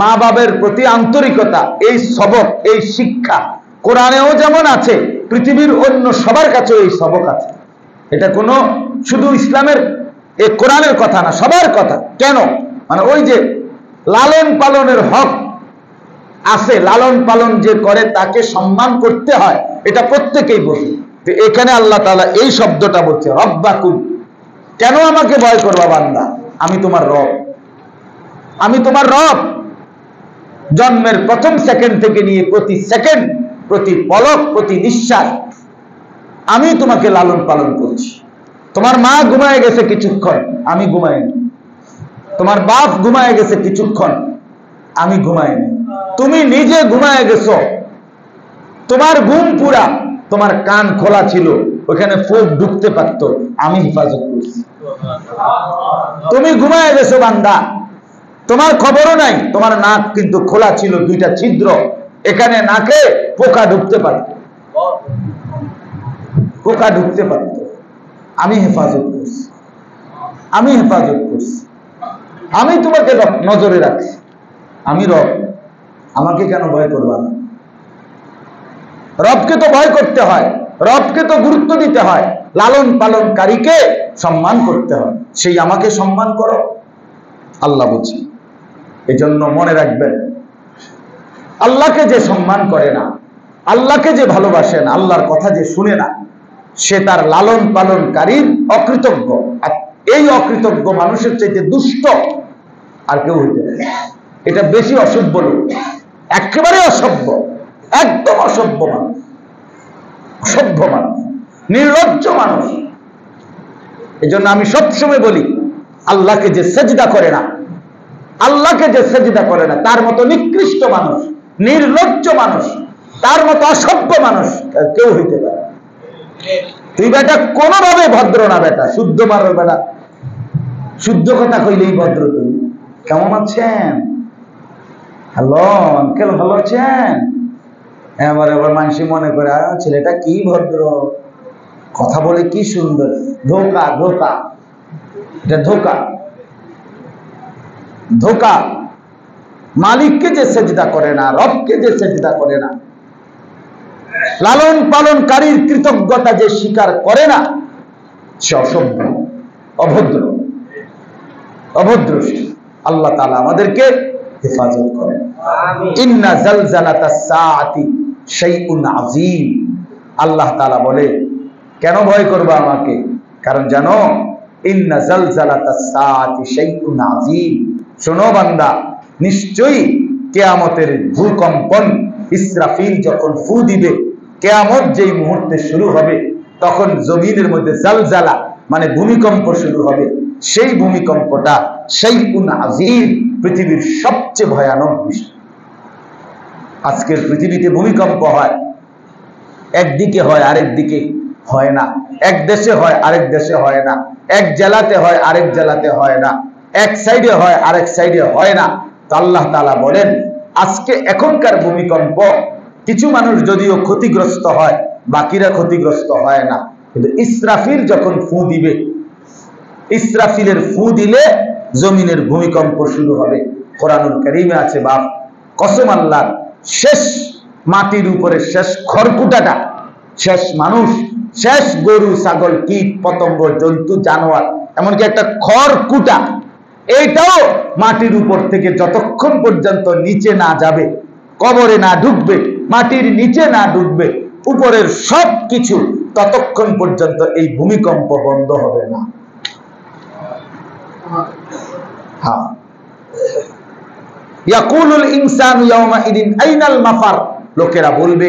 S1: মা বাবার প্রতি আন্তরিকতা, এই সবক, এই শিক্ষা কোরআনেও যেমন আছে, পৃথিবীর অন্য সবার কাছে এই সবক আছে। এটা কোনো শুধু ইসলামের এই কোরআনের কথা না, সবার কথা। কেন? মানে ওই যে লালন পালনের হক আছে, লালন পালন যে করে তাকে সম্মান করতে হয়, এটা প্রত্যেকেই বোঝে। তো এখানে আল্লাহ তাআলা এই শব্দটা বলছে, রব্বাকুম, কেন আমাকে ভয় করবা বান্দা, আমি তোমার রব, আমি তোমার রব। জন্মের প্রথম সেকেন্ড থেকে নিয়ে প্রতি সেকেন্ড, প্রতি পলক, প্রতি নিঃশ্বাস আমি তোমাকে লালন পালন করছি। তোমার মা ঘুমায় গেছে কিছুক্ষণ, আমি ঘুমাইনি। তোমার বাপ ঘুমায় গেছে কিছুক্ষণ, আমি ঘুমাইনি। তুমি নিজে ঘুমায় গেছো, তোমার ঘুম পুরা, তোমার কান খোলা ছিল, ওখানে ফুক ঢুকতে পারতো, আমি হেফাজত করছি। তুমি ঘুমায় গেছো বান্দা, তোমার খবরও নাই, তোমার নাক কিন্তু খোলা ছিল, দুইটা ছিদ্র, এখানে নাকে পোকা ঢুকতে পারত, পোকা ঢুকতে পারত, আমি হেফাজত করছি, আমি হেফাজত করছি, আমি তোমাকে নজরে রাখছি, আমি রব, আমাকে কেন ভয় করবা না? রবকে তো ভয় করতে হয়, রবকে তো গুরুত্ব দিতে হয়, লালন পালনকারীকে সম্মান করতে হয়, সেই আমাকে সম্মান করো, আল্লাহ বুঝি। এই জন্য মনে রাখবেন, আল্লাহকে যে সম্মান করে না, আল্লাহকে যে ভালোবাসেন, আল্লাহর কথা যে শুনে না, সে তার লালন পালনকারীর অকৃতজ্ঞ। আর এই অকৃতজ্ঞ মানুষের চাইতে দুষ্ট আর কেউ হইতে পারে। এটা বেশি অসভ্য লোক, একেবারে অসভ্য, একদম অসভ্য মানুষ, অসভ্য মানুষ, নির্লজ্জ মানুষ। এই জন্য আমি সবসময় বলি, আল্লাহকে যে সেজদা করে না, আল্লাহকে যে সেজদা করে না, তার মতো নিকৃষ্ট মানুষ, নির্লজ্জ মানুষ, তার মতো অসভ্য মানুষ কেউ হইতে পারে। তুই বেটা কোনোভাবে ভদ্র না, বেটা শুদ্ধ মারো, বেটা শুদ্ধ কথা কইলেই ভদ্র। তুমি কেমন আছেন? হ্যালো আঙ্কেল, ভালো আছেন? এবার এবার মানুষ মনে করে ছেলেটা কি ভদ্র, কথা বলে কি সুন্দর। ধোকা, ধোকা, এটা ধোকা, ধোকা। মালিককে যে সেজদা করে না, রবকে যে সেজদা করে না, লালন পালনকারীর কৃতজ্ঞতা যে স্বীকার করে না, সে অসভ্য, অভদ্র, অভদ্র। আল্লাহ তাআলা আমাদেরকে হেফাজত করেন। ইন্না জালজালাতাস সাআতি শাইউন আযীম। আল্লাহ তাআলা বলে, কেন ভয় করবা আমাকে? কারণ জানো, ইন্না জালজালাতাস সাআতি শাইউন আযীম। শোনো বান্দা, নিশ্চয়ই কিয়ামতের ভূকম্পন, ইসরাফিল যখন ফু দিবে, কিয়ামত যেই মুহূর্তে শুরু হবে, তখন জমিনের মধ্যে জালজালা মানে ভূমিকম্প শুরু হবে। সেই ভূমিকম্পটা শাইউন আযীম, পৃথিবীর সবচেয়ে ভয়ানক বিষয়। আজকের পৃথিবীতে ভূমিকম্প হয়, একদিকে হয় আরেক দিকে হয় না, এক দেশে হয় আরেক দেশে হয় না, এক জেলাতে হয় আরেক জেলাতে হয় না, এক সাইডে হয় আরেক সাইডে হয় না। তো আল্লাহ তাআলা বলেন, আজকে এখনকার ভূমিকম্প কিছু মানুষ যদিও ক্ষতিগ্রস্ত হয়, বাকিরা ক্ষতিগ্রস্ত হয় না। কিন্তু ইসরাফিল যখন ফু দিবে, ইসরাফিলের ফু দিলে জমিনের ভূমিকম্প শুরু হবে। কোরআনুল কারীমে আছে, বাপ কসম আল্লাহ, শেষ মাটির উপরে শেষ খড়কুটাটা, শেষ মানুষ, শেষ গরু ছাগল কীট পতঙ্গ জন্তু জানোয়ার, এমনকি একটা খড়কুটা, এইটাও মাটির উপর থেকে যতক্ষণ পর্যন্ত নিচে না যাবে, কবরে না ঢুকবে, মাটির নিচে না ঢুকবে, উপরের সব কিছু, ততক্ষণ পর্যন্ত এই ভূমিকম্প বন্ধ হবে না। হ্যাঁ, ইয়াকুলুল ইনসানু ইয়াওমাইদিন আইনাল মাফার। লোকেরা বলবে,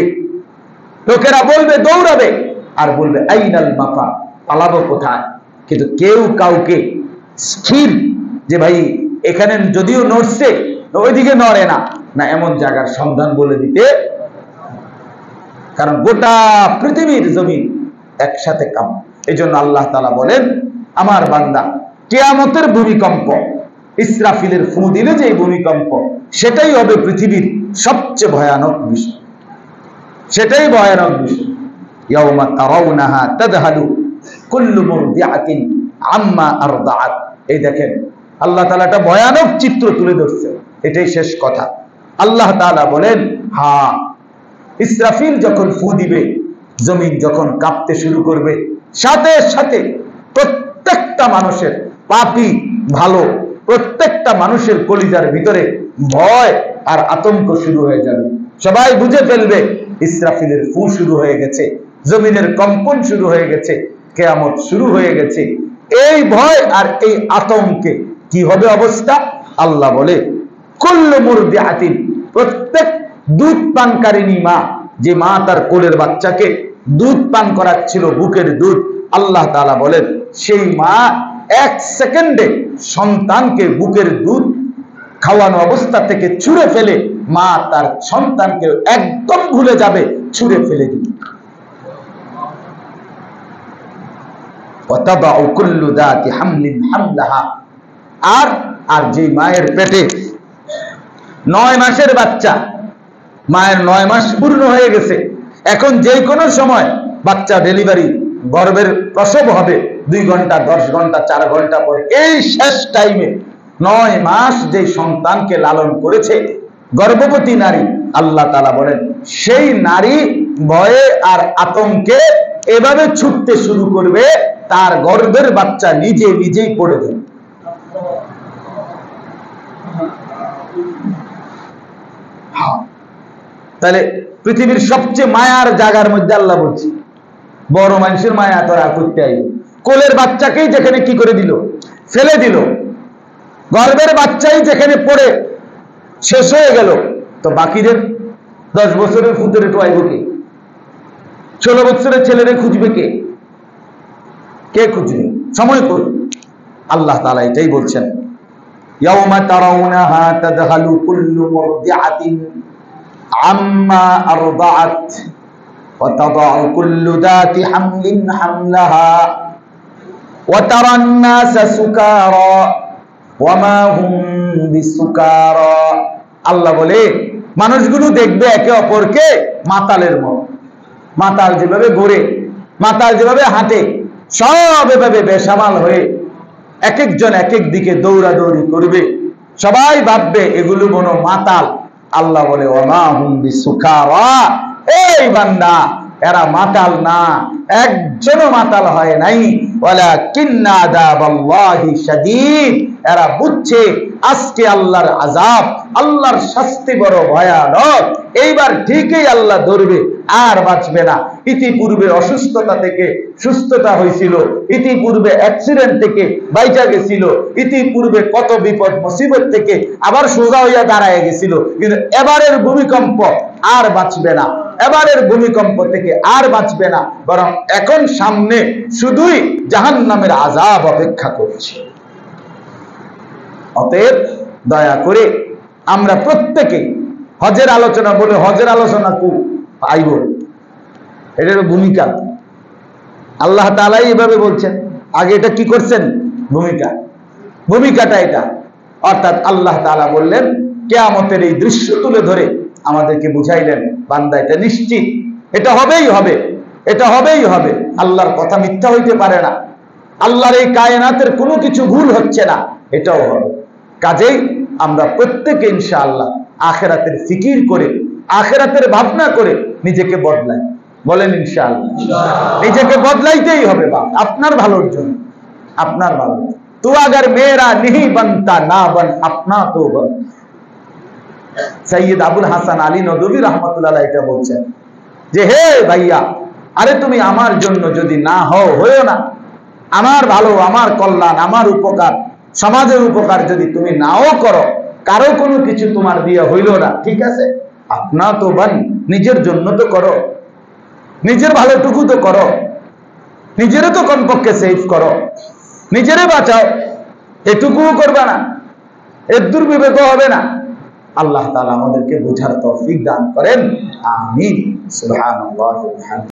S1: লোকেরা বলবে, দৌড়াবে আর বলবে আইনাল মাফার, পালাবো কোথায়? কিন্তু কেউ কাউকে স্থির যে ভাই এখানে যদিও নড়ছে, ওইদিকে নড়ে না, না এমন জায়গার সন্ধান বলে দিতে, কারণ গোটা পৃথিবীর জমিন একসাথে কাম। এই জন্য আল্লাহ তাআলা বলেন, আমার বান্দা কিয়ামতের ভূমিকম্প, ইসরাফিলের ফু দিলে যে ভূমিকম্প, সেটাই হবে পৃথিবীর সবচেয়ে ভয়ানক বিষয়, সেটাই ভয়ানক বিষয়। ইয়াউমা তারাউনাহা তাযহালু কুল্লু মুরদিআতিন আম্মা আরদাআত। এই দেখেন আল্লাহ তাআলা একটা ভয়ানক চিত্র তুলে ধরছে, এটাই শেষ কথা। আল্লাহ তাআলা বলেন, হ্যাঁ, ইসরাফিল যখন ফু দিবে, জমিন যখন কাঁপতে শুরু করবে, সাথে সাথে প্রত্যেকটা মানুষের, পাপী ভালো প্রত্যেকটা মানুষের কলিজার ভিতরে ভয় আর আতঙ্ক শুরু হয়ে যাবে। সবাই বুঝে ফেলবে ইসরাফিলের ফু শুরু হয়ে গেছে, জমিনের কম্পন শুরু হয়ে গেছে, কিয়ামত শুরু হয়ে গেছে। এই ভয় আর এই আতঙ্কে কি হবে অবস্থা? আল্লাহ বলে, কুল্লু মুরদিআতিন, প্রত্যেক দুধ পানকারিনী মা, যে মা তার কোলের বাচ্চাকে দুধ পান করাচ্ছিল, বুকের দুধ, আল্লাহ তাআলা বলেন সেই মা এক সেকেন্ডে সন্তানকে বুকের দুধ খাওয়ানো অবস্থা থেকে ছুঁড়ে ফেলে মা তার সন্তানকে একদম ভুলে যাবে, ছুঁড়ে ফেলে দিবে। ওয়াতাদাউ কুল্লু যাতি হামলিন হামলাহা, আর যে মায়ের পেটে 9 মাসের বাচ্চা, মায়ের 9 মাস পূর্ণ হয়ে গেছে, এখন যে কোনো সময় বাচ্চা ডেলিভারি, গর্ভের প্রসব হবে 2 ঘন্টা, 10 ঘন্টা, 4 ঘন্টা পরে, এই শেষ টাইমে 9 মাস যে সন্তানকে লালন করেছে গর্ভবতী নারী, আল্লাহ তাআলা বলেন সেই নারী ভয়ে আর আতঙ্কে এভাবে ছুটতে শুরু করবে, তার গর্ভের বাচ্চা নিজে নিজেই পড়ে যাবে। তাহলে পৃথিবীর সবচেয়ে মায়ার জায়গার মধ্যে আল্লাহ বলছে, বড় মানুষের মায়া তোরা করতে আইব, কোলের বাচ্চাকেই যেখানে কি করে দিল, ফেলে দিল, গর্ভের বাচ্চাই যেখানে পড়ে শেষ হয়ে গেল, তো বাকিদের 10 বছরের ফুতের একটু আইব কে? 16 বছরের ছেলেরে খুঁজবে কে? কে খুঁজবে? সময় করবে। আল্লাহ তাআলা এটাই বলছেন, ইয়াউমা তারাউনাহা তাযহালু কুল্লু মুরদিআতিন আম্মা আরদাআত ওয়া তাদাউ কুল্লু যাতি হামলিন হামলাহা ওয়া তারান নাসা সুকারা ওয়া মা হুম বিসুকারা। আল্লাহ বলে মানুষগুলো দেখবে একে অপরকে মাতালের মতো, মাতাল যেভাবে ঘোরে, মাতাল যেভাবে হাঁটে, সব এভাবে বেসামাল হয়ে এক একজন এক এক দিকে দৌড়াদৌড়ি করবে, সবাই ভাববে এগুলো মনো মাতাল। আল্লাহ বলে ওমা হুম বিসুকারা, এই বান্দা এরা মাতাল না, একজনও মাতাল হয় নাই, ওয়ালাকিন্না আযাবাল্লাহি শাদীদ, এরা বুঝছে আজকে আল্লাহর আযাব, আল্লাহর শাস্তি বড় ভয়ানক, এইবার ঠিকই আল্লাহ ধরবে, আর বাঁচবে না। ইতিপূর্বে অসুস্থতা থেকে সুস্থতা হয়েছিল, ইতিপূর্বে অ্যাক্সিডেন্ট থেকে বাইচা গেছিল, ইতিপূর্বে কত বিপদ মুসিবত থেকে আবার সোজা হইয়া দাঁড়ায় গেছিল, কিন্তু এবারের ভূমিকম্প আর বাঁচবে না, এবারের ভূমিকম্প থেকে আর বাঁচবে না, বরং এখন সামনে শুধুই জাহান্নামের আযাব অপেক্ষা করছে। অতএব দয়া করে আমরা প্রত্যেকে হজের আলোচনা বলে, হজের আলোচনা আইব, এটার ভূমিকা আল্লাহ তাআলাই এভাবে বলছেন। আগে এটা কি করছেন? ভূমিকাটা এটা, অর্থাৎ আল্লাহ তাআলা বললেন, কিয়ামতের এই দৃশ্য তুলে ধরে আমাদেরকে বুঝাইলেন, বান্দা এটা নিশ্চিত, এটা হবেই হবে, এটা হবেই হবে, আল্লাহর কথা মিথ্যা হইতে পারে না, আল্লাহর এই কায়নাতের কোনো কিছু ভুল হচ্ছে না, এটাও হবে। কাজেই আমরা প্রত্যেকে ইনশাআল্লাহ আখিরাতের ফিকির করে, আখিরাতের ভাবনা করে নিজেকে বদলাই। বলেন ইনশাআল্লাহ। নিজেকে বদলাইতেই হবে, বাপ আপনার ভালোর জন্য, আপনার ভালো। তু আগার মেরা नहीं बनता ना बन अपना तो बन। সৈয়দ আবুল হাসান আলী নদভী রাহমাতুল্লাহ আলাইহি এটা বলছেন যে, হে ভাইয়া, আরে তুমি আমার জন্য যদি না হও, হইও না, আমার ভালো, আমার কল্যাণ, আমার উপকার, সমাজের উপকার যদি তুমি নাও করো, কারো কোনো কিছু তোমার দিয়ে হইল না, ঠিক আছে, আপনা তো বান, নিজের জন্য তো করো, নিজের ভালোটুকু তো করো, নিজেরও তো কমপক্ষে সেভ করো, নিজেরে বাঁচাও, এটুকুও করবে না, এর দুর্বিবেক হবে না, আল্লাহ তাআলা আমাদেরকে বোঝার তৌফিক দান করেন। আমিন। সুবহানাল্লাহি ওয়া বিহামদিহি।